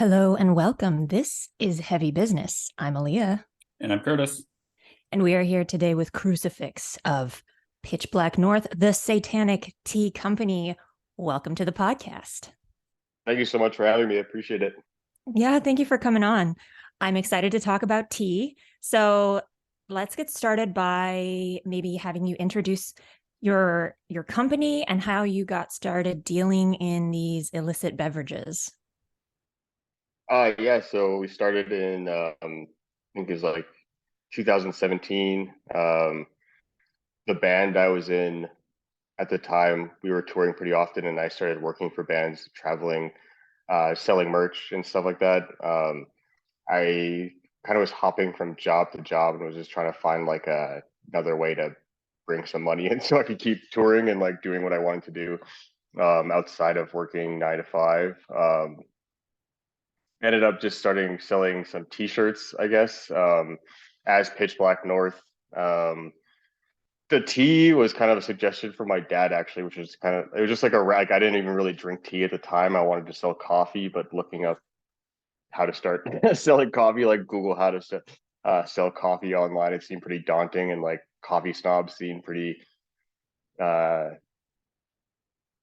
Hello and welcome. This is Heavy Business. I'm Aaliyah, And I'm Curtis. and we are here today with Crucifix of Pitch Black North, the Satanic Tea Company. Welcome to the podcast. Thank you so much for having me. I appreciate it. Yeah, thank you for coming on. I'm excited to talk about tea. So let's get started by maybe having you introduce your company and how you got started dealing in these illicit beverages. Yeah, so we started in I think it was like 2017. The band I was in at the time, we were touring pretty often, and I started working for bands, traveling, selling merch and stuff like that. I kind of was hopping from job to job and was just trying to find like another way to bring some money in so I could keep touring and like doing what I wanted to do outside of working 9 to 5. Ended up just starting selling some t-shirts, I guess, as Pitch Black North. The tea was kind of a suggestion from my dad, actually, which was kind of, it was just like I didn't even really drink tea at the time. I wanted to sell coffee, but looking up how to start selling coffee, like Google how to sell coffee online, it seemed pretty daunting, and like coffee snobs seemed pretty uh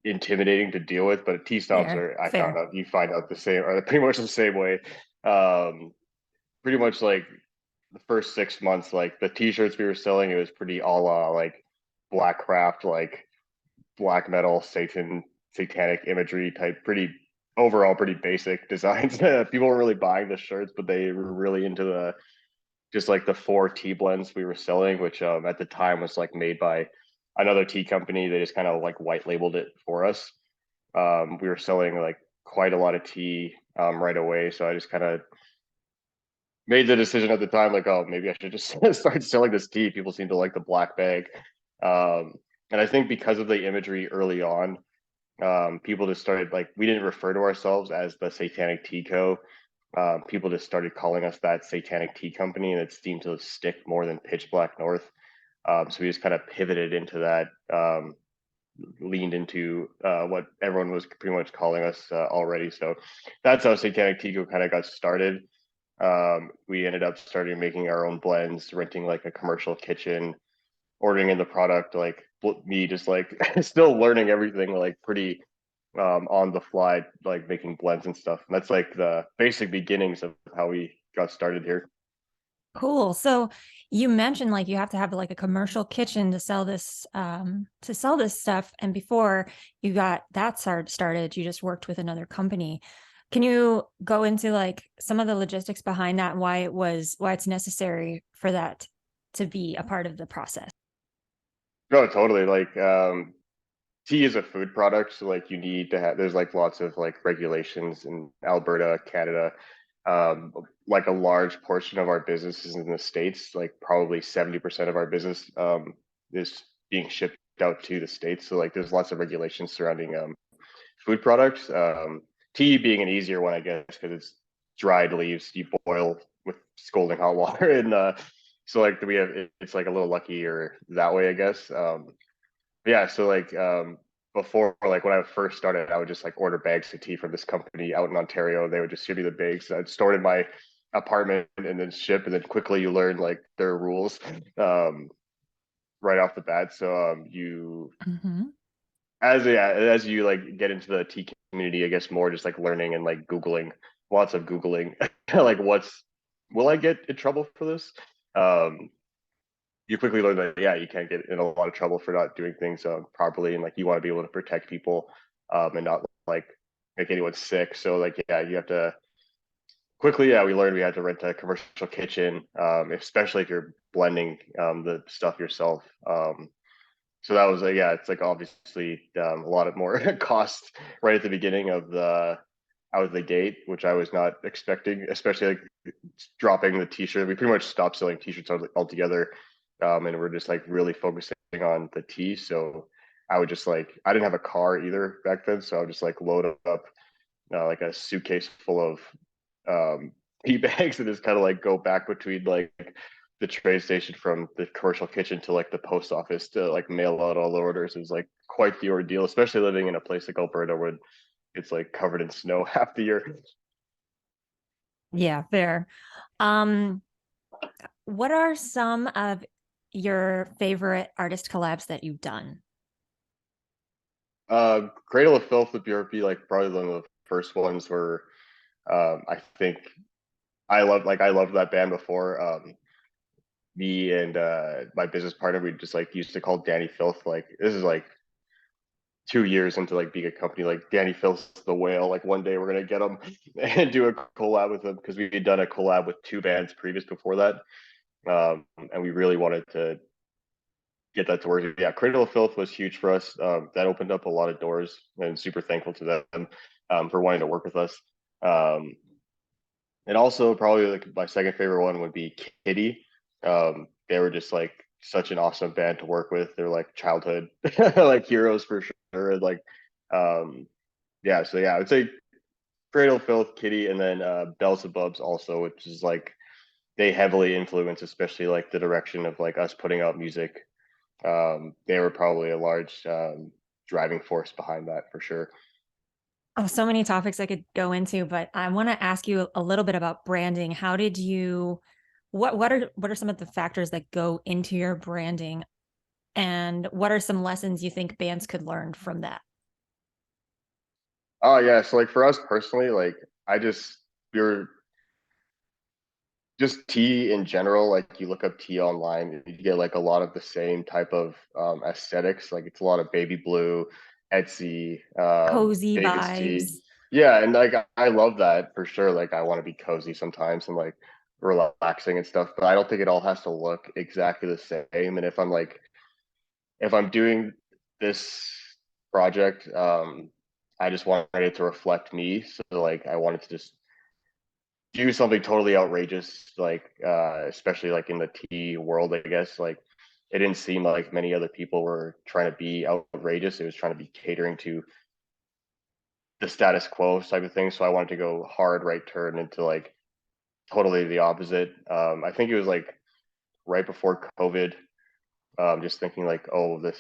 intimidating to deal with. But tea snobs Fair, are, I found fair. out, you find out the same, are pretty much the same way. um Pretty much like the first 6 months, like the t-shirts we were selling, it was pretty a la like black craft, like black metal, satanic imagery type, pretty overall pretty basic designs. People weren't really buying the shirts, but they were really into the just like the 4 tea blends we were selling, which at the time was like made by another tea company. They just kind of like white labeled it for us. We were selling like quite a lot of tea right away, so I just kind of made the decision at the time, like, oh, maybe I should just start selling this tea. People seem to like the black bag. Um, and I think because of the imagery early on, people just started, like, we didn't refer to ourselves as the Satanic Tea Co. People just started calling us that Satanic Tea Company, and it seemed to stick more than Pitch Black North. So we just kind of pivoted into that, leaned into what everyone was pretty much calling us already. So that's how Satanic Tea Co kind of got started. We ended up starting making our own blends, renting like a commercial kitchen, ordering in the product, like me just like still learning everything, like pretty on the fly, like making blends and stuff. And that's like the basic beginnings of how we got started here. Cool. So you mentioned like you have to have like a commercial kitchen to sell this stuff. And before you got that started, you just worked with another company. Can you go into like some of the logistics behind that, why it's necessary for that to be a part of the process? No, totally. Like tea is a food product, so like you need to have, there's like lots of like regulations in Alberta, Canada. um like a large portion of our business is in the States, like probably 70% of our business is being shipped out to the States, so like there's lots of regulations surrounding food products. Tea being an easier one, I guess, because it's dried leaves you boil with scalding hot water and so like we have, it's like a little luckier that way, I guess. Yeah, so like before, like when I first started, I would just like order bags of tea from this company out in Ontario. They would just ship me the bags. I'd store it in my apartment and then ship, and then quickly you learn like their rules um right off the bat. So you, Mm-hmm. as you like get into the tea community, I guess more just like learning and like Googling, lots of Googling, like will I get in trouble for this? Um you quickly learn that, yeah, you can't get in a lot of trouble for not doing things properly, and like you want to be able to protect people and not like make anyone sick. So like, yeah, you have to quickly, yeah, we learned we had to rent a commercial kitchen, especially if you're blending the stuff yourself. So that was yeah, it's like obviously a lot of more cost right at the beginning of the out of the gate, which I was not expecting, especially like dropping the t-shirt. We pretty much stopped selling t-shirts altogether, and we're just like really focusing on the tea. So I would just like, I didn't have a car either back then, so I would just like load up like a suitcase full of tea bags and just kind of like go back between like the train station from the commercial kitchen to like the post office to like mail out all the orders. It was like quite the ordeal, especially living in a place like Alberta where it's like covered in snow half the year. Yeah, fair. Um, what are some of your favorite artist collabs that you've done? Cradle of Filth with BRP, like probably one of the first ones where I think I loved that band before. Me and my business partner, we just like used to call Danny Filth. Like this is like 2 years into like being a company. Like Danny Filth's the whale. Like one day we're gonna get him and do a collab with him because we had done a collab with two bands previous before that, and we really wanted to get that to work. Yeah, Cradle of Filth was huge for us. That opened up a lot of doors, and super thankful to them for wanting to work with us. Um, and also probably like my second favorite one would be Kitty. They were just like such an awesome band to work with. They're like childhood like heroes for sure. And like um, yeah, so yeah, I would say Cradle Filth, Kitty, and then Beelzebubs also, which is like they heavily influence, especially like the direction of like us putting out music. They were probably a large driving force behind that for sure. Oh, so many topics I could go into, but I want to ask you a little bit about branding. How did you, what are some of the factors that go into your branding, and what are some lessons you think bands could learn from that? Oh yeah, so like for us personally, like I just we are just tea in general. Like you look up tea online, you get like a lot of the same type of aesthetics. Like it's a lot of baby blue, Etsy, Cozy David's tea. vibes. Yeah, and like I love that for sure. Like I want to be cozy sometimes and like relaxing and stuff, but I don't think it all has to look exactly the same. And if I'm doing this project, I just wanted it to reflect me. So like I wanted to just do something totally outrageous, like especially like in the tea world, I guess. Like it didn't seem like many other people were trying to be outrageous. It was trying to be catering to the status quo type of thing. So I wanted to go hard right turn into like totally the opposite. I think it was like right before COVID. Just thinking like, oh, the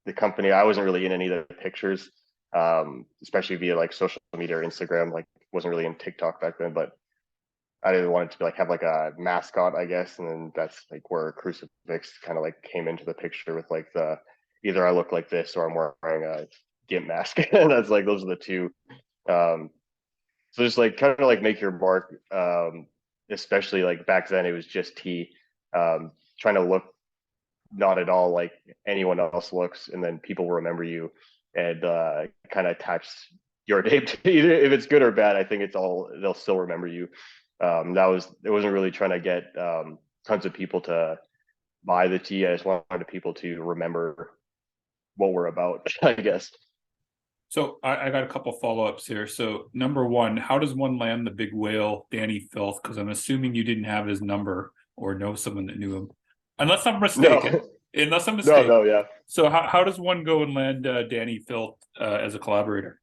the company. I wasn't really in any of the pictures, especially via like social media or Instagram. Like wasn't really in TikTok back then, but I didn't want it to be like have like a mascot, I guess, and then that's like where Crucifix kind of like came into the picture with like the either I look like this or I'm wearing a gimp mask, and that's like those are the two. Um, so just like kind of like make your mark, especially like back then it was just tea, trying to look not at all like anyone else looks, and then people will remember you and kind of attach your name to either if it's good or bad. I think it's all they'll still remember you. That was it wasn't really trying to get tons of people to buy the tea. I just wanted people to remember what we're about, I guess. So I got a couple follow-ups here. So number one, how does one land the big whale, Danny Filth? Because I'm assuming you didn't have his number or know someone that knew him. Unless I'm mistaken. No, Unless I'm no, mistaken. no, yeah. So how does one go and land Danny Filth as a collaborator?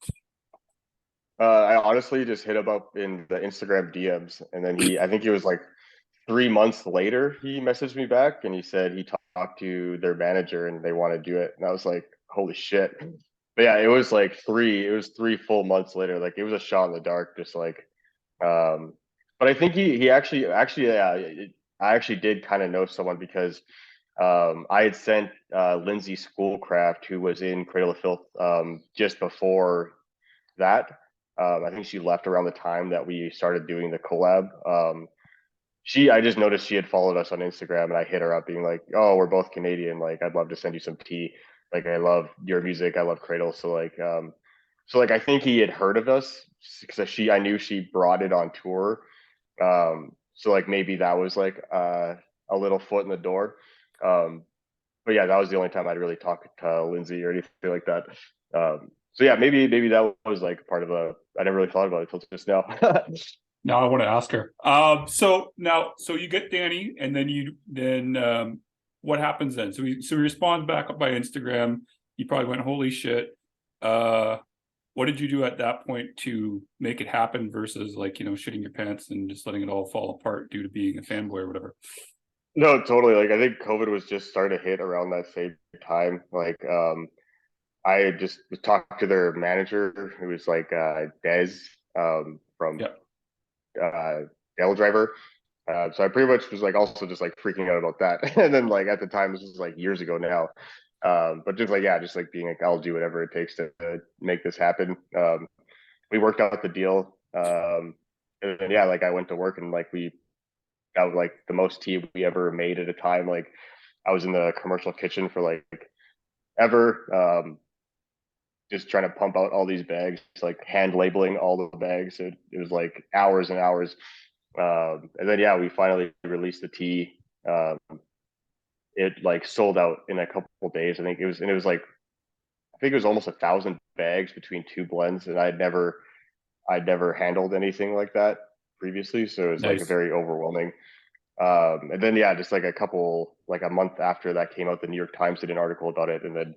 I honestly just hit him up in the Instagram DMs, and then I think it was like 3 months later, he messaged me back and he said he talked to their manager and they want to do it. And I was like, holy shit. But yeah, it was 3 full months later. Like it was a shot in the dark, just like, but I think he actually, yeah, I actually did kind of know someone because I had sent Lindsay Schoolcraft, who was in Cradle of Filth just before that. I think she left around the time that we started doing the collab. I just noticed she had followed us on Instagram, and I hit her up being like, "Oh, we're both Canadian. Like, I'd love to send you some tea. Like, I love your music. I love Cradle." So like I think he had heard of us because I knew she brought it on tour. So like maybe that was like a little foot in the door. Um, but yeah, that was the only time I'd really talked to Lindsay or anything like that. So yeah, maybe that was like part of a. I never really thought about it until just now. Now I want to ask her. So you get Danny, and then what happens then? So he responds back up by Instagram. You probably went, holy shit. What did you do at that point to make it happen versus like, shitting your pants and just letting it all fall apart due to being a fanboy or whatever? No, totally. Like I think COVID was just starting to hit around that same time. Like I had just talked to their manager who was like Des from Yeah. L driver. So I pretty much was like also just like freaking out about that. And then like at the time, this was like years ago now. But just like, yeah, just like being like, I'll do whatever it takes to make this happen. We worked out the deal. And then, yeah, like I went to work and like we got like the most tea we ever made at a time. Like I was in the commercial kitchen for like ever, just trying to pump out all these bags, like hand labeling all the bags. It was like hours and hours. And then yeah, we finally released the tea. It like sold out in a couple of days. I think it was, and it was like I think it was almost 1,000 bags between two blends, and I'd never handled anything like that previously, so it was like a Nice. very overwhelming. And then yeah, just like like a month after that came out, the New York Times did an article about it, and then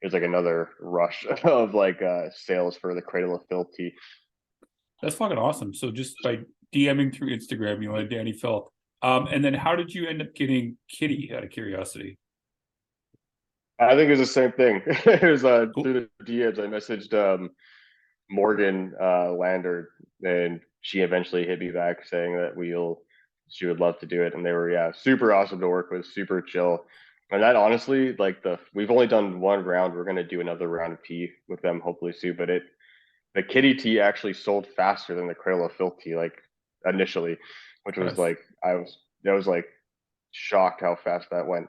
it was like another rush of like sales for the Cradle of Filth tea. That's fucking awesome. So just by DMing through Instagram, you wanted Danny Filth. And then how did you end up getting Kitty, out of curiosity? I think it was the same thing. It was Cool. through the DMs. I messaged Morgan Lander, and she eventually hit me back saying that she would love to do it, and they were yeah super awesome to work with, super chill. And that honestly, like we've only done one round. We're gonna do another round of tea with them hopefully soon. But the kitty tea actually sold faster than the Cradle of Filth tea, like initially, which was That's like I was like shocked how fast that went.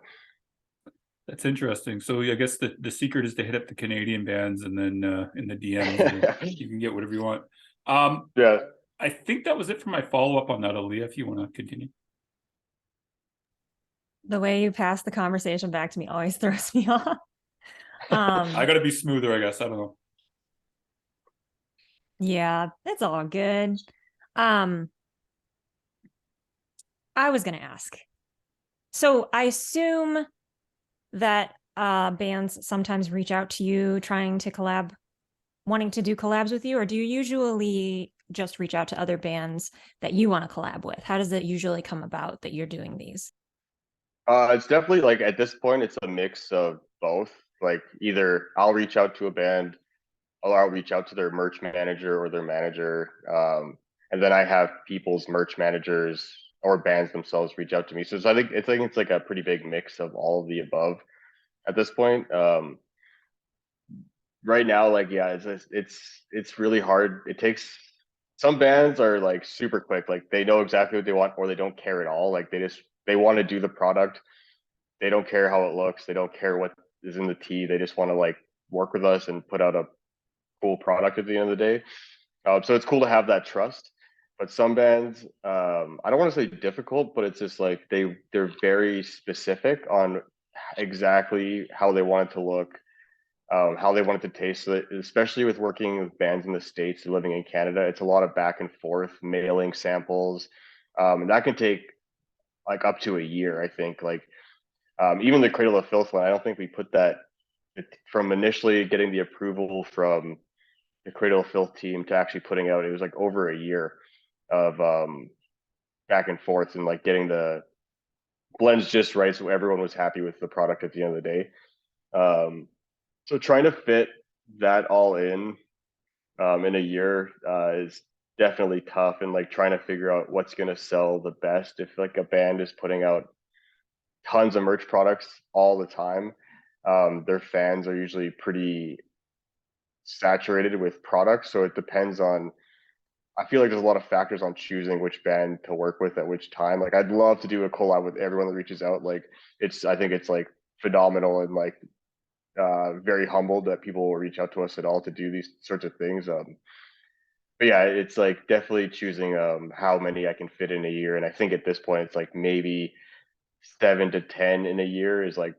that's interesting. So I guess the secret is to hit up the Canadian bands, and then in the DMs you can get whatever you want. Yeah. I think that was it for my follow-up on that, Aaliyah, if you want to continue. The way you pass the conversation back to me always throws me off. I gotta be smoother, I guess. I don't know. Yeah, it's all good. Um, I was gonna ask. So I assume that bands sometimes reach out to you trying to collab, wanting to do collabs with you, or do you usually just reach out to other bands that you want to collab with? How does it usually come about that you're doing these? It's definitely like at this point, it's a mix of both. Like either I'll reach out to a band, or I'll reach out to their merch manager or their manager, and then I have people's merch managers or bands themselves reach out to me. So I think it's like a pretty big mix of all of the above at this point. Right now, like yeah, it's really hard. It takes some bands are like super quick, like they know exactly what they want, or they don't care at all. Like they want to do the product, they don't care how it looks. They don't care what is in the tea. They just want to like work with us and put out a cool product at the end of the day. So it's cool to have that trust. But some bands, I don't want to say difficult, but it's just like they're very specific on exactly how they want it to look, how they want it to taste. So especially with working with bands in the States and living in Canada, it's a lot of back and forth, mailing samples, and that can take like up to a year. I think like even the Cradle of Filth one, I don't think we put that from initially getting the approval from the Cradle of Filth team to actually putting out. It was like over a year of back and forth and like getting the blends just right, so everyone was happy with the product at the end of the day. So trying to fit that all in a year is definitely tough, and like trying to figure out what's going to sell the best. If like a band is putting out tons of merch products all the time, their fans are usually pretty saturated with products. So it depends on, I feel like there's a lot of factors on choosing which band to work with at which time. Like I'd love to do a collab with everyone that reaches out. Like I think it's like phenomenal and like very humbled that people will reach out to us at all to do these sorts of things. But yeah, it's like definitely choosing how many I can fit in a year. And I think at this point it's like maybe 7 to 10 in a year is like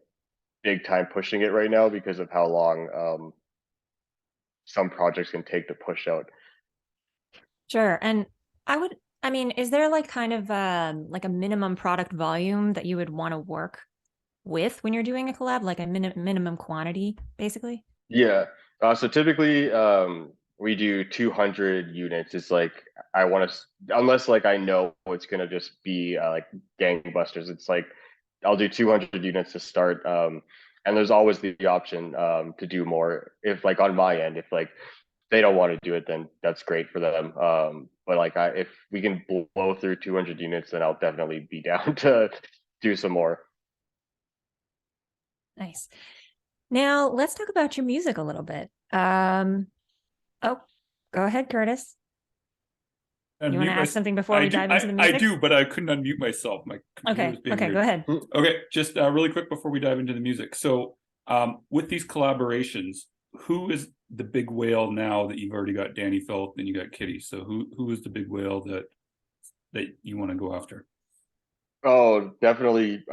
big time pushing it right now because of how long some projects can take to push out. Sure. And I mean, is there like kind of like a minimum product volume that you would want to work with when you're doing a collab, like a minimum quantity, basically? Yeah. So typically, we do 200 units. It's like I want to, unless like I know it's gonna just be like gangbusters. It's like I'll do 200 units to start, and there's always the option to do more if like on my end, if like they don't want to do it, then that's great for them. But like if we can blow through 200 units, then I'll definitely be down to do some more. Nice. Now let's talk about your music a little bit. Oh, go ahead, Curtis. You want to ask something before we dive into the music? I do, but I couldn't unmute myself. My computer was being Okay, weird. go ahead. Okay, just really quick before we dive into the music. So with these collaborations, who is the big whale now that you've already got Danny Filth and you got Kitty? So who is the big whale that you want to go after? Oh, definitely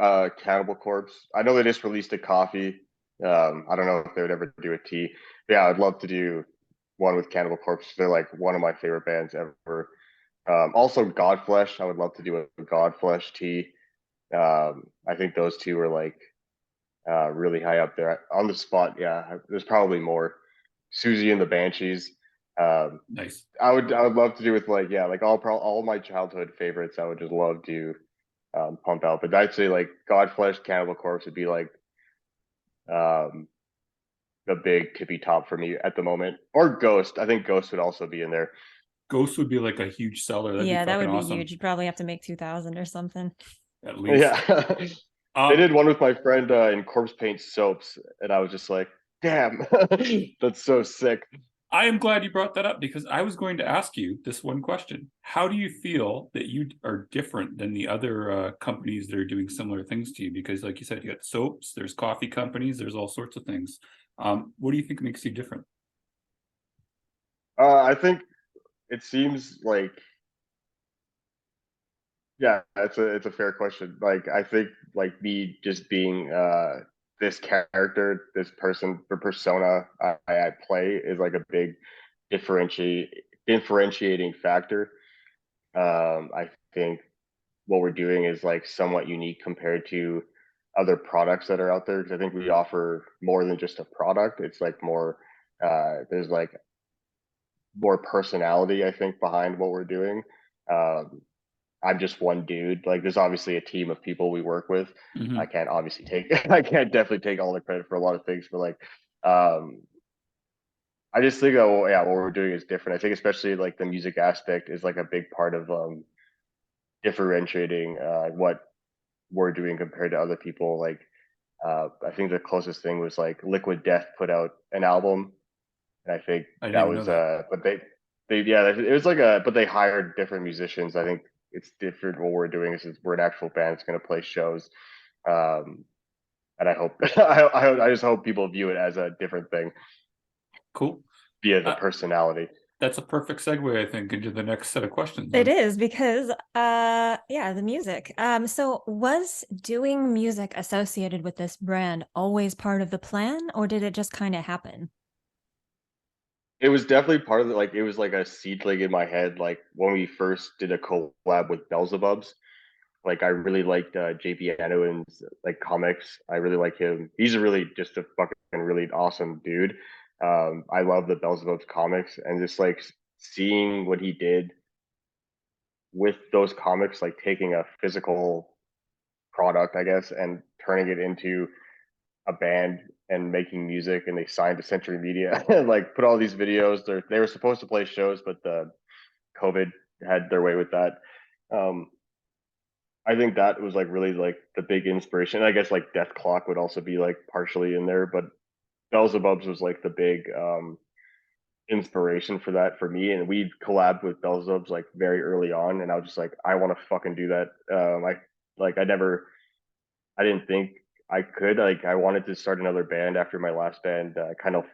Cannibal Corpse. I know they just released a coffee. I don't know if they would ever do a tea. But yeah, I'd love to do one with Cannibal Corpse. They're like one of my favorite bands ever. Also Godflesh. I would love to do a Godflesh tea. I think those two are like really high up there on the spot. Yeah, there's probably more. Susie and the Banshees. Nice. I would love to do with like like all my childhood favorites. I would just love to pump out. But I'd say like Godflesh, Cannibal Corpse would be like um, the big tippy top for me at the moment. Or Ghost. I think Ghost would also be in there. Ghost would be like a huge seller. That'd Yeah, be that would be awesome. huge. You'd probably have to make 2,000 or something. At least. Yeah. They did one with my friend in corpse paint soaps, and I was just like, damn, that's so sick. I am glad you brought that up because I was going to ask you this one question. How do you feel that you are different than the other companies that are doing similar things to you? Because like you said, you got soaps, there's coffee companies, there's all sorts of things. What do you think makes you different? I think it seems like, yeah, it's a fair question. Like I think like me just being this character, this person, the persona I play is like a big differentiating factor. I think what we're doing is like somewhat unique compared to other products that are out there, because I think we offer more than just a product. It's like more there's like more personality, I think, behind what we're doing. Um, I'm just one dude. Like there's obviously a team of people we work with. Mm-hmm. I can't obviously take I can't definitely take all the credit for a lot of things, but like um I just think that yeah, what we're doing is different. I think especially like the music aspect is like a big part of differentiating what we're doing compared to other people. Like I think the closest thing was like Liquid Death put out an album, and I think I didn't that even was know that. but they yeah, it was like a but they hired different musicians. I think it's different. What we're doing is we're an actual band that's going to play shows, um, and I hope I just hope people view it as a different thing Cool. via the personality. That's a perfect segue, I think, into the next set of questions. It is because yeah, the music. So was doing music associated with this brand always part of the plan, or did it just kind of happen? It was definitely part of it. Like it was like a seedling in my head. Like when we first did a collab with Beelzebubs, like I really liked JP Anoan's like comics. I really like him. He's a really just a fucking really awesome dude. I love the Beelzebub's comics, and just like seeing what he did with those comics, like taking a physical product, I guess, and turning it into a band and making music, and they signed to Century Media and like put all these videos. They were supposed to play shows, but the COVID had their way with that. Um, I think that was like really like the big inspiration. I guess like Death Clock would also be like partially in there, but Beelzebubs was like the big inspiration for that for me. And we collabed with Beelzebubs like very early on, and I was just like, I want to fucking do that. I didn't think I could. Like I wanted to start another band after my last band kind of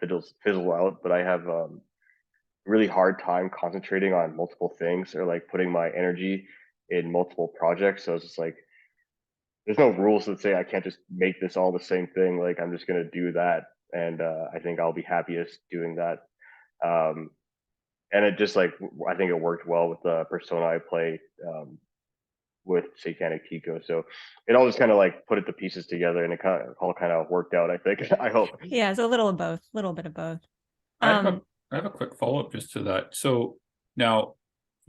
fizzle out, but I have really hard time concentrating on multiple things or like putting my energy in multiple projects. So it's just like there's no rules that say I can't just make this all the same thing. Like I'm just gonna do that, and I think I'll be happiest doing that. Um, and it just like I think it worked well with the persona I play with Satanic Tea Co. So it all just kind of like put the pieces together, and it all kind of worked out. I think. I hope. Yeah, so a little of both, a little bit of both. I have a quick follow-up just to that. So now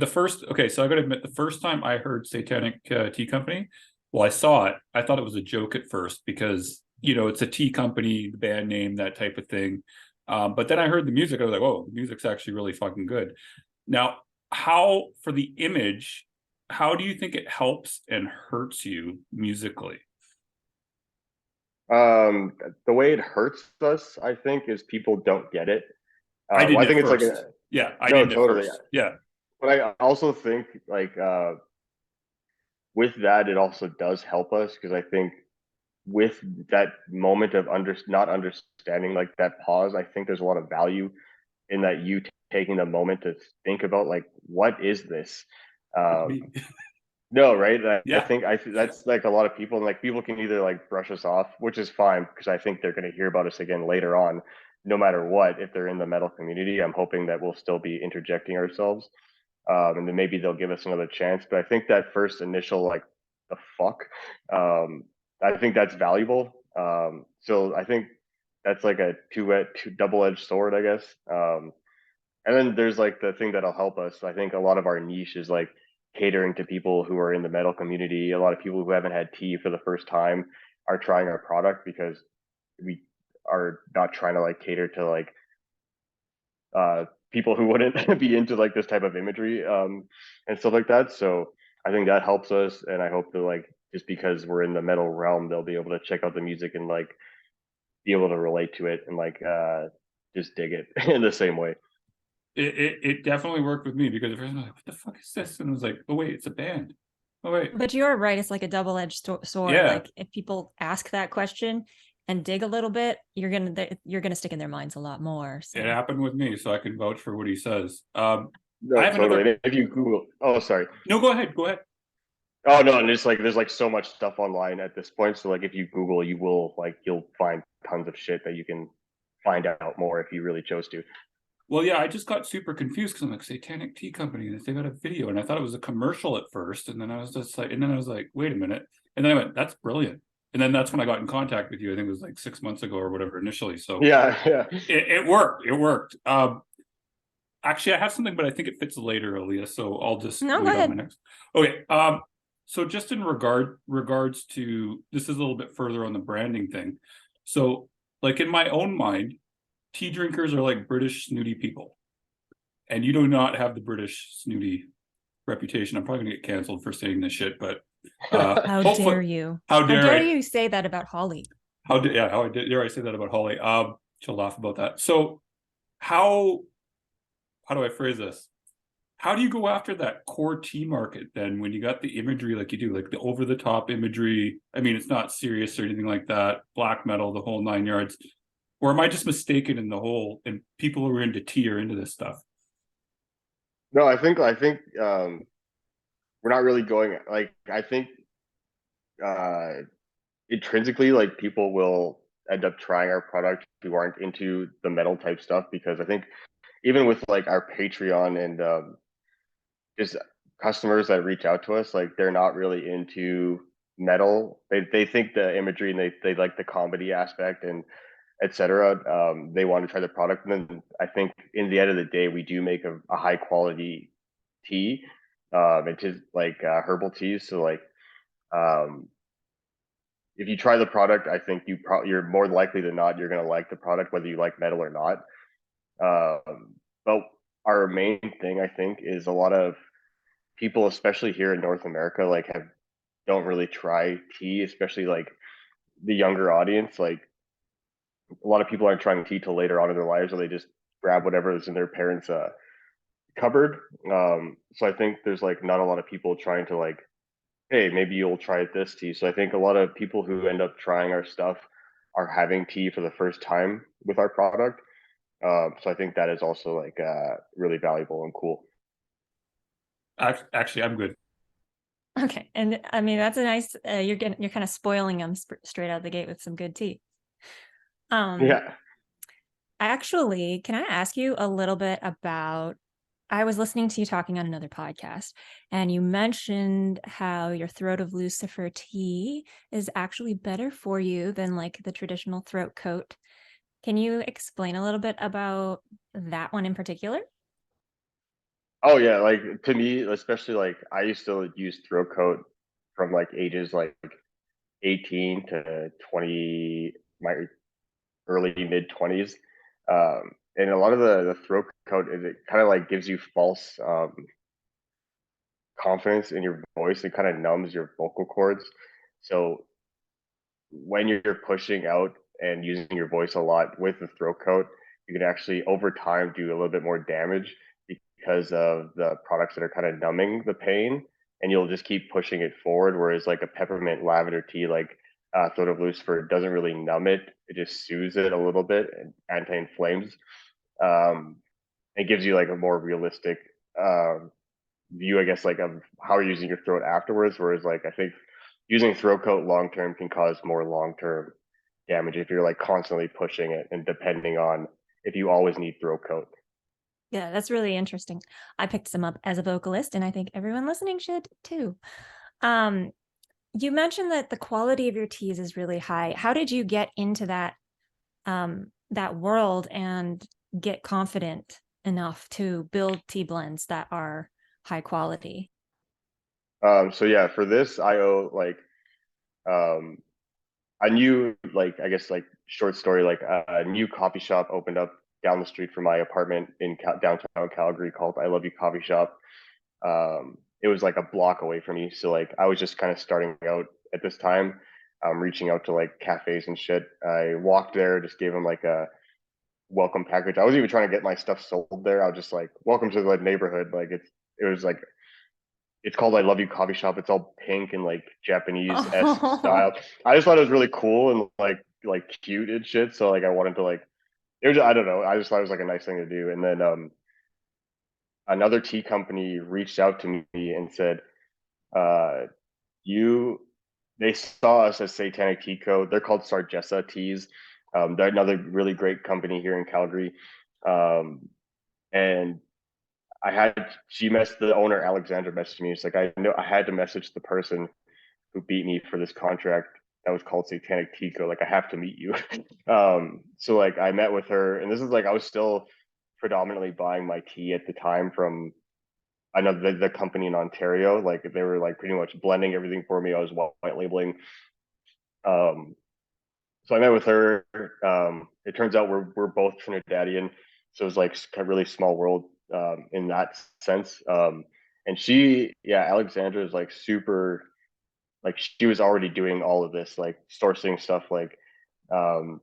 so I gotta admit, the first time I heard Satanic Tea Company, well, I saw it. I thought it was a joke at first because, it's a tea company, the band name, that type of thing. But then I heard the music. I was like, "Whoa, the music's actually really fucking good." Now, how for the image? How do you think it helps and hurts you musically? The way it hurts us, I think, is people don't get it. I I didn't at think it's like first. Yeah, I no, didn't at totally. first. Yeah, But I also think like with that, it also does help us because I think with that moment of not understanding, like that pause, I think there's a lot of value in that you taking the moment to think about like what is this. it's Um, me. no, right? I Yeah, think that's like a lot of people, and like people can either like brush us off, which is fine because I think they're going to hear about us again later on, no matter what. If they're in the metal community, I'm hoping that we'll still be interjecting ourselves, and then maybe they'll give us another chance. But I think that first initial like the fuck, um, I think that's valuable. So I think that's like a two double-edged sword, I guess. And then there's like the thing that'll help us. I think a lot of our niche is like catering to people who are in the metal community. A lot of people who haven't had tea for the first time are trying our product because we are not trying to like cater to like people who wouldn't be into like this type of imagery and stuff like that. So I think that helps us, and I hope that like just because we're in the metal realm, they'll be able to check out the music and like be able to relate to it and like just dig it in the same way. it definitely worked with me because at first I was like, "What the fuck is this?" And I was like, "Oh wait, it's a band. Oh wait, But you're right. It's like a double-edged sword. yeah." Like if people ask that question and dig a little bit, you're gonna stick in their minds a lot more. It So happened with me, so I can vouch for what he says. I No, have totally. another. And if you Google, oh, sorry. No, go ahead. Go ahead. Oh no, and it's like there's like so much stuff online at this point. So like if you Google, you will like you'll find tons of shit that you can find out more if you really chose to. Well, yeah, I just got super confused because I'm like Satanic Tea Company, and they got a video, and I thought it was a commercial at first, and then I was just like, and then I was like, wait a minute, and then I went, that's brilliant, and then that's when I got in contact with you. I think it was like 6 months ago or whatever initially. So Yeah, yeah. it worked. It worked. Actually, I have something, but I think it fits later, Aaliyah. So I'll just no, go wait on my ahead. next. Okay. So just in regards to this is a little bit further on the branding thing. So, like in my own mind, tea drinkers are like British snooty people, and you do not have the British snooty reputation. I'm probably gonna get canceled for saying this shit, but How hopefully, dare you? how How dare dare I? you say that about Holly? How dare I say that about Holly? She'll laugh about that. So how how do I phrase this? How do you go after that core tea market then when you got the imagery like you do, like the over the top imagery? I mean, it's not serious or anything like that, black metal, the whole 9 yards. Or am I just mistaken in the whole and people who are into tea are into this stuff? No, I think we're not really going like I think uh intrinsically like people will end up trying our product who aren't into the metal type stuff because I think even with like our Patreon and just customers that reach out to us, like they're not really into metal. They think the imagery and they like the comedy aspect and etc. They want to try the product, and then I think in the end of the day, we do make a high quality tea. It is like herbal teas, so like um, if you try the product, I think you're more likely than not you're gonna like the product whether you like metal or not. But our main thing I think is a lot of people, especially here in North America, like have don't really try tea, especially like the younger audience. Like a lot of people aren't trying tea till later on in their lives, or they just grab whatever is in their parents' cupboard. So I think there's like not a lot of people trying to like, hey, maybe you'll try this tea. So I think a lot of people who end up trying our stuff are having tea for the first time with our product. So I think that is also like really valuable and cool. Actually, I'm good. Okay, and I mean that's a nice. You're kind of spoiling them straight out of the gate with some good tea. Um, Yeah. Actually, can I ask you a little bit about? I was listening to you talking on another podcast, and you mentioned how your throat of Lucifer tea is actually better for you than like the traditional throat coat. Can you explain a little bit about that one in particular? Oh yeah, like to me, especially like I used to use throat coat from like ages like 18 to 20, my early mid 20s. And a lot of the throat coat is, it kind of like gives you false confidence in your voice. It kind of numbs your vocal cords. So when you're pushing out and using your voice a lot with the throat coat, you can actually over time do a little bit more damage because of the products that are kind of numbing the pain, and you'll just keep pushing it forward. Whereas like a peppermint lavender tea, like Throat of Lucifer, doesn't really numb it; it just soothes it a little bit and anti-inflames. Um, it gives you like a more realistic view, I guess, like of how you're using your throat afterwards. Whereas like I think using throat coat long term can cause more long term damage if you're like constantly pushing it and depending on if you always need throat coat. Yeah, that's really interesting. I picked some up as a vocalist, and I think everyone listening should too. Um, you mentioned that the quality of your teas is really high. How did you get into that world and get confident enough to build tea blends that are high quality? So yeah, for this I owe like um a new, like I guess like short story, like a new coffee shop opened up down the street from my apartment in downtown Calgary called I Love You Coffee Shop. It was like a block away from me, so like I was just kind of starting out at this time, reaching out to like cafes and shit. I walked there, just gave them like a welcome package. I was even trying to get my stuff sold there. I was just like, welcome to the neighborhood. Like it was like, it's called I Love You Coffee Shop. It's all pink and like Japanese-esque Oh, style. I just thought it was really cool and like cute and shit. So like I wanted to like, it was, I don't know. I just thought it was like a nice thing to do. And then another tea company reached out to me and said, uh you they saw us as Satanic Tea Co. They're called Sargessa Teas. They're another really great company here in Calgary. And I had she messed the owner Alexandra messaged me. It's like I know I had to message the person who beat me for this contract that was called Satanic Tea Co. Like I have to meet you. So like I met with her, and this is like I was still predominantly buying my tea at the time from another the company in Ontario. Like they were like pretty much blending everything for me. I was white labeling. Um, so I met with her. It turns out we're both Trinidadian, so it was like a really small world in that sense. And she, yeah, Alexandra is like super, like she was already doing all of this, like sourcing stuff, like um,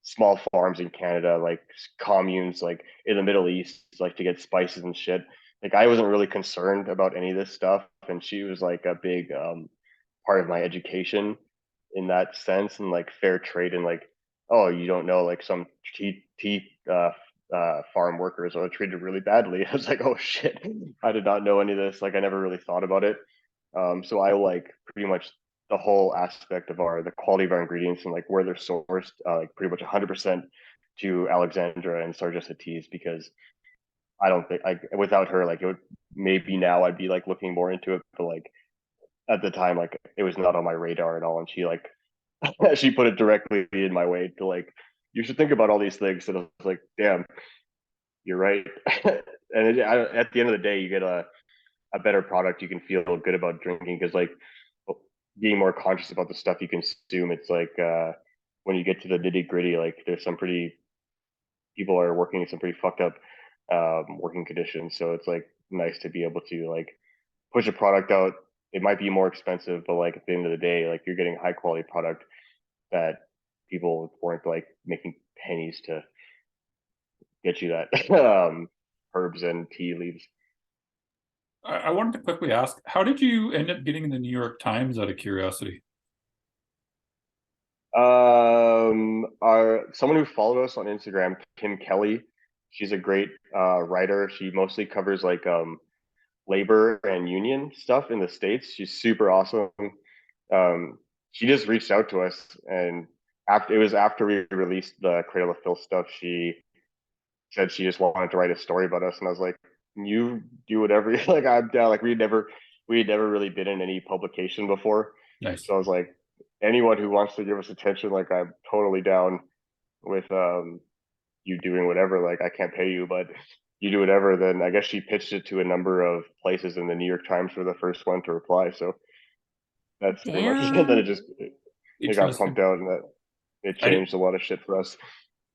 small farms in Canada, like communes, like in the Middle East, like to get spices and shit. Like I wasn't really concerned about any of this stuff, and she was like a big part of my education in that sense, and like fair trade, and like, oh, you don't know, like some tea farm workers are treated really badly. I was like, oh shit, I did not know any of this. Like I never really thought about it. So I like pretty much the whole aspect of the quality of our ingredients and like where they're sourced, like pretty much 100% to Alexandra and Sargessa Teas, because I don't think like without her, like it would, maybe now I'd be like looking more into it, but like at the time, like it was not on my radar at all. And she like she put it directly in my way to like, you should think about all these things. And I was like, damn, you're right. And at the end of the day, you get a better product. You can feel good about drinking because like being more conscious about the stuff you consume. It's like when you get to the nitty gritty, like there's some pretty people are working in some pretty fucked up working conditions. So it's like nice to be able to like push a product out. It might be more expensive, but like at the end of the day, like you're getting high quality product that people weren't like making pennies to get you that herbs and tea leaves. I wanted to quickly ask, how did you end up getting in the New York Times out of curiosity? Our someone who followed us on Instagram, Kim Kelly, she's a great writer. She mostly covers like labor and union stuff in the States. She's super awesome. She just reached out to us, and after we released the Cradle of Filth stuff, she said she just wanted to write a story about us, and I was like, you do whatever. Like I'm down. Like we had never really been in any publication before, Nice. so I was like, anyone who wants to give us attention, like I'm totally down with you doing whatever. Like I can't pay you, but you do whatever. Then I guess she pitched it to a number of places, and the New York Times were the first one to reply. So that's pretty much. And then damn. it got pumped Interesting. out, and that it I did, changed a lot of shit for us.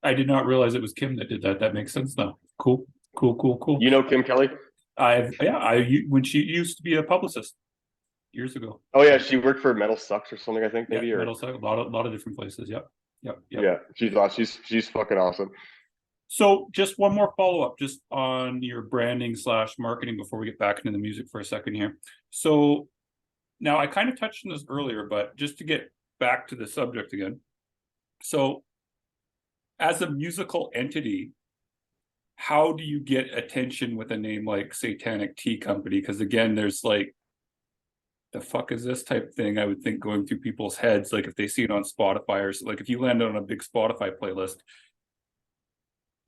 I did not realize it was Kim that did that. That makes sense now. Cool. You know Kim Kelly? When she used to be a publicist years ago. Oh yeah, she worked for Metal Sucks or something, I think, maybe. Yeah, or Metal Cycle, a lot of different places. Yep. Yeah, she's awesome. She's fucking awesome. So just one more follow-up just on your branding / marketing before we get back into the music for a second here. So now I kind of touched on this earlier, but just to get back to the subject again. So as a musical entity, how do you get attention with a name like Satanic Tea Company? Because again, there's like, the fuck is this type thing, I would think, going through people's heads, like if they see it on Spotify, or like if you land on a big Spotify playlist,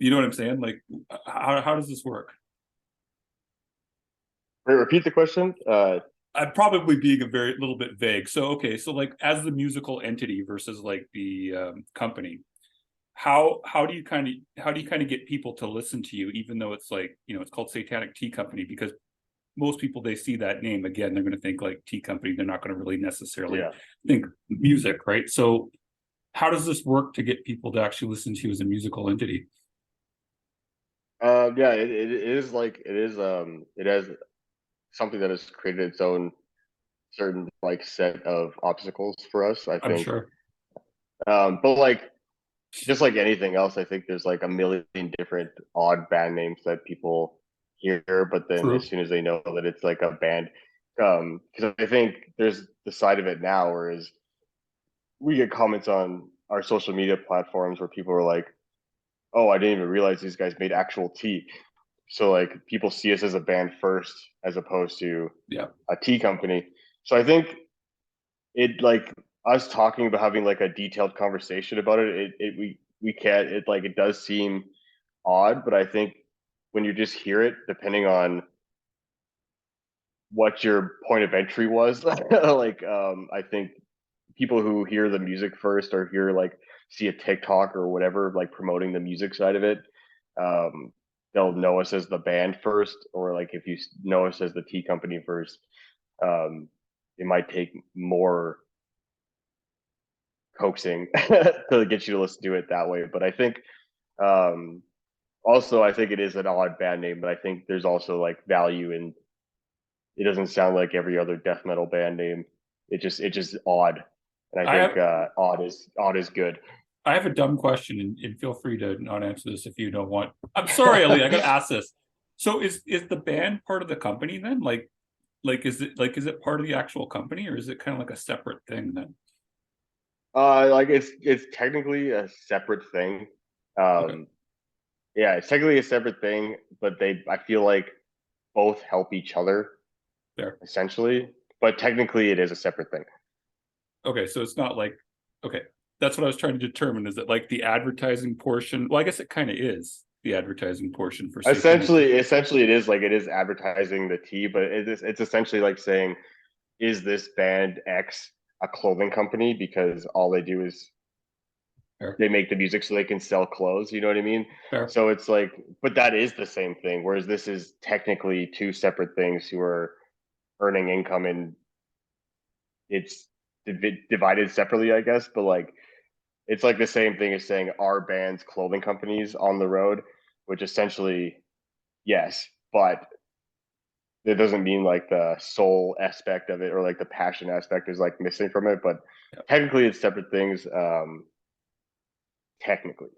you know what I'm saying? Like, how does this work? Wait, repeat the question. I'm probably being a very little bit vague. So okay, so like as the musical entity versus like the company, how do you kind of get people to listen to you, even though it's like, you know, it's called Satanic Tea Company? Because most people, they see that name, again, they're going to think like tea company. They're not going to really necessarily think music, right? So how does this work to get people to actually listen to you as a musical entity? Yeah, it is like it has something that has created its own certain like set of obstacles for us, I I'm think. sure. But like just like anything else, I think there's like a million different odd band names that people hear, but then True. as soon as they know that it's like a band, because I think there's the side of it now, whereas we get comments on our social media platforms where people are like, "Oh, I didn't even realize these guys made actual tea." So like people see us as a band first, as opposed to Yeah. a tea company. So I think it like us talking about having like a detailed conversation about we can't, it like it does seem odd, but I think when you just hear it, depending on what your point of entry was, like I think people who hear the music first or hear like see a TikTok or whatever like promoting the music side of it, um, they'll know us as the band first, or like if you know us as the tea company first, um, it might take more coaxing to get you to listen to it that way. But I think um, also I think it is an odd band name, but I think there's also like value in it. Doesn't sound like every other death metal band name. It's just odd, and I I think have odd is good. I have a dumb question, and feel free to not answer this if you don't want. I'm sorry, Ali, I gotta ask this. So is the band part of the company then? Is it part of the actual company, or is it kind of like a separate thing then? Like it's technically a separate thing. Okay, Um, yeah, it's technically a separate thing, but I feel like both help each other there. essentially. But technically, it is a separate thing. Okay, so it's not like, okay, that's what I was trying to determine. Is it like the advertising portion? Well, I guess it kind of is the advertising portion for Satanic. Essentially, it is like it is advertising the tea, but it's essentially like saying, is this band X a clothing company? Because all they do is Fair, they make the music so they can sell clothes. You know what I mean? fair. So it's like, but that is the same thing. Whereas this is technically two separate things who are earning income, and it's divided separately, I guess. But like, it's like the same thing as saying our band's clothing companies on the road, which essentially, yes, but it doesn't mean like the soul aspect of it or like the passion aspect is like missing from it. But Yeah. technically, it's separate things. Technically.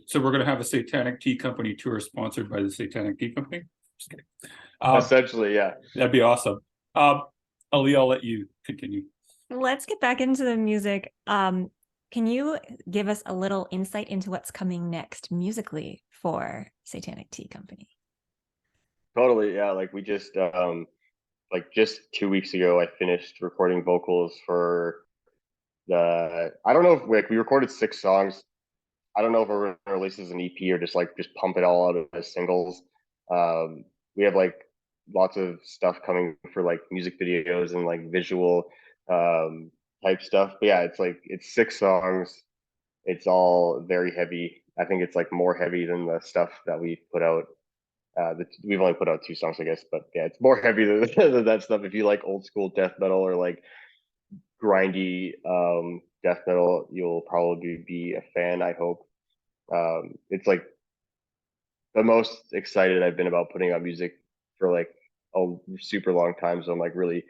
So we're gonna have a Satanic Tea Company tour sponsored by the Satanic Tea Company. Just kidding. Essentially, yeah. That'd be awesome. Ali, I'll let you continue. Let's get back into the music. Can you give us a little insight into what's coming next musically for Satanic Tea Company? Totally, yeah. Like we just 2 weeks ago, I finished recording vocals for I don't know if like we recorded 6 songs. I don't know if we're gonna release as an EP or just pump it all out as singles. We have like lots of stuff coming for like music videos and like visual um type stuff. But yeah, it's 6 songs. It's all very heavy. I think it's like more heavy than the stuff that we put out. We've only put out 2 songs, I guess, but yeah, it's more heavy than, than that stuff. If you like old school death metal or like grindy death metal, you'll probably be a fan, I hope. It's like the most excited I've been about putting out music for like a super long time. So I'm like really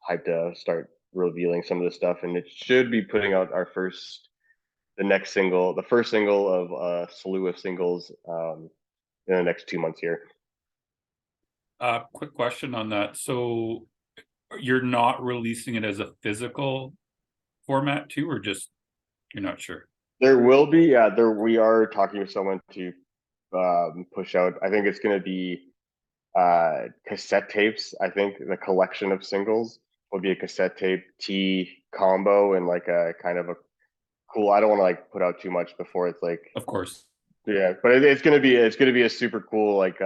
hyped to start revealing some of this stuff, and it should be putting out the first single of a slew of singles in the next 2 months here. Quick question on that. So you're not releasing it as a physical format too, or just you're not sure? There will be, yeah. We are talking with someone to push out. I think it's going to be cassette tapes. I think the collection of singles will be a cassette tape tea combo and like a kind of a cool. I don't want to like put out too much before it's like, Of course. yeah, but it's gonna be a super cool like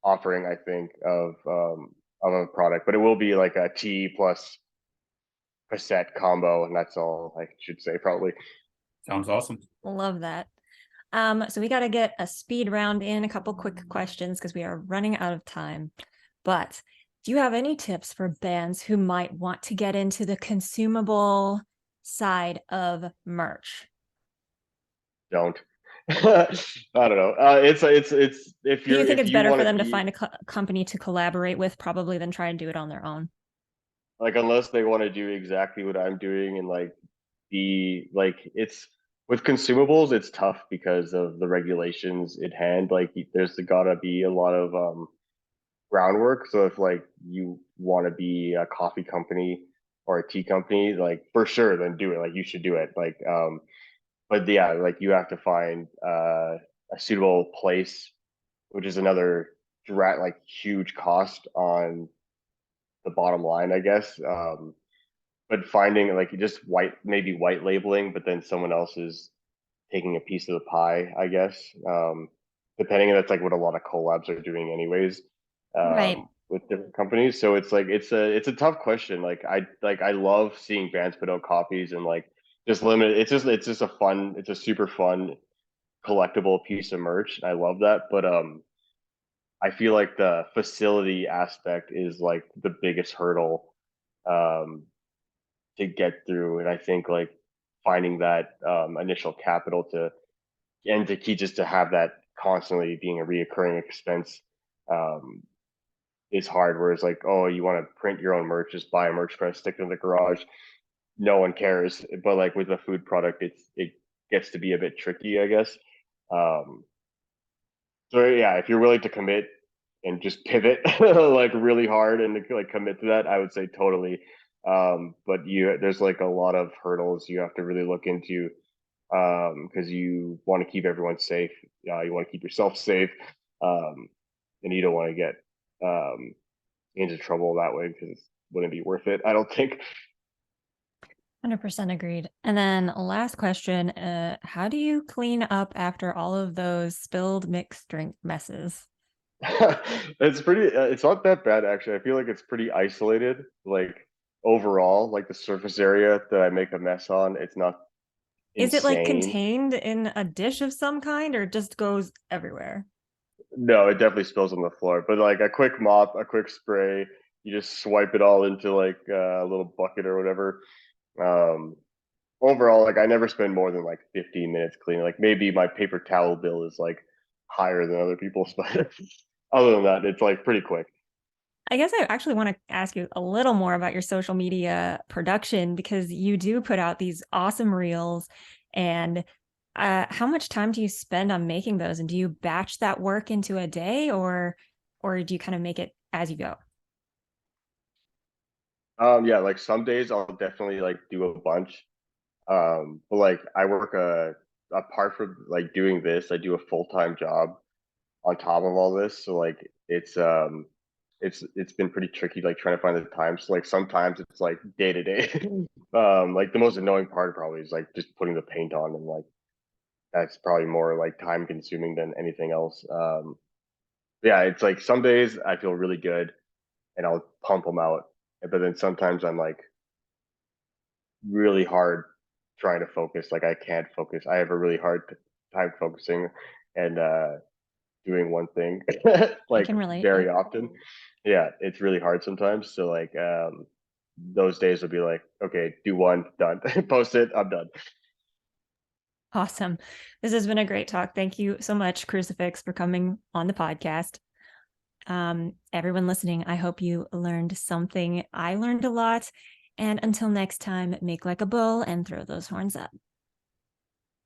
offering, I think, of a product. But it will be like a tea plus cassette combo, and that's all I should say probably. Sounds awesome. Love that. So we got to get a speed round in, a couple quick questions because we are running out of time. But do you have any tips for bands who might want to get into the consumable side of merch? Don't. I don't know. It's if Do you think if it's you better want for to them to be find a company to collaborate with probably than try and do it on their own? like, unless they want to do exactly what I'm doing and like be like, it's with consumables, it's tough because of the regulations in hand. Like there's gotta be a lot of groundwork. So if like you want to be a coffee company or a tea company, like for sure, then do it. Like you should do it. Like but yeah, like you have to find a suitable place, which is another direct like huge cost on the bottom line, I guess. But finding like just maybe white labeling, but then someone else is taking a piece of the pie, I guess. Depending, that's like what a lot of collabs are doing, anyways, Right. with different companies. So it's like it's a tough question. I love seeing bands put out copies and like just limited. It's just it's a super fun collectible piece of merch. I love that, but I feel like the facility aspect is like the biggest hurdle um, to get through, and I think like finding that initial capital to and to keep just to have that constantly being a reoccurring expense um, is hard. Whereas like, oh, you want to print your own merch, just buy a merch press, stick it in the garage. No one cares. But like with a food product, it gets to be a bit tricky, I guess. Um, so yeah, if you're willing to commit and just pivot like really hard and like commit to that, I would say totally. But there's like a lot of hurdles you have to really look into because you want to keep everyone safe. You want to keep yourself safe, um, and you don't want to get um, into trouble that way because it wouldn't be worth it. I don't think. 100% agreed. And then last question, how do you clean up after all of those spilled mixed drink messes? It's pretty. It's not that bad actually. I feel like it's pretty isolated. Like overall, like the surface area that I make a mess on, it's not Is it like insane. contained in a dish of some kind or just goes everywhere? No, it definitely spills on the floor. But like a quick mop, a quick spray, you just swipe it all into like a little bucket or whatever. Um, Overall, like I never spend more than like 15 minutes cleaning. Like maybe my paper towel bill is like higher than other people's, but other than that, it's like pretty quick. I guess I actually want to ask you a little more about your social media production because you do put out these awesome reels. And how much time do you spend on making those? And do you batch that work into a day or do you kind of make it as you go? Yeah, like some days I'll definitely like do a bunch. But like I work apart from like doing this, I do a full-time job on top of all this. So like it's been pretty tricky like trying to find the time. So like sometimes it's like day to day. Like the most annoying part probably is like just putting the paint on, and like that's probably more like time consuming than anything else. Yeah, it's like some days I feel really good and I'll pump them out, but then sometimes I'm like really hard trying to focus. Like I can't focus. I have a really hard time focusing and doing one thing I like can relate. Yeah. very often. Yeah, it's really hard sometimes. So like those days will be like, okay, do one, done. Post it, I'm done. Awesome. This has been a great talk. Thank you so much, Crucifix, for coming on the podcast. Everyone listening, I hope you learned something. I learned a lot. And until next time, make like a bull and throw those horns up.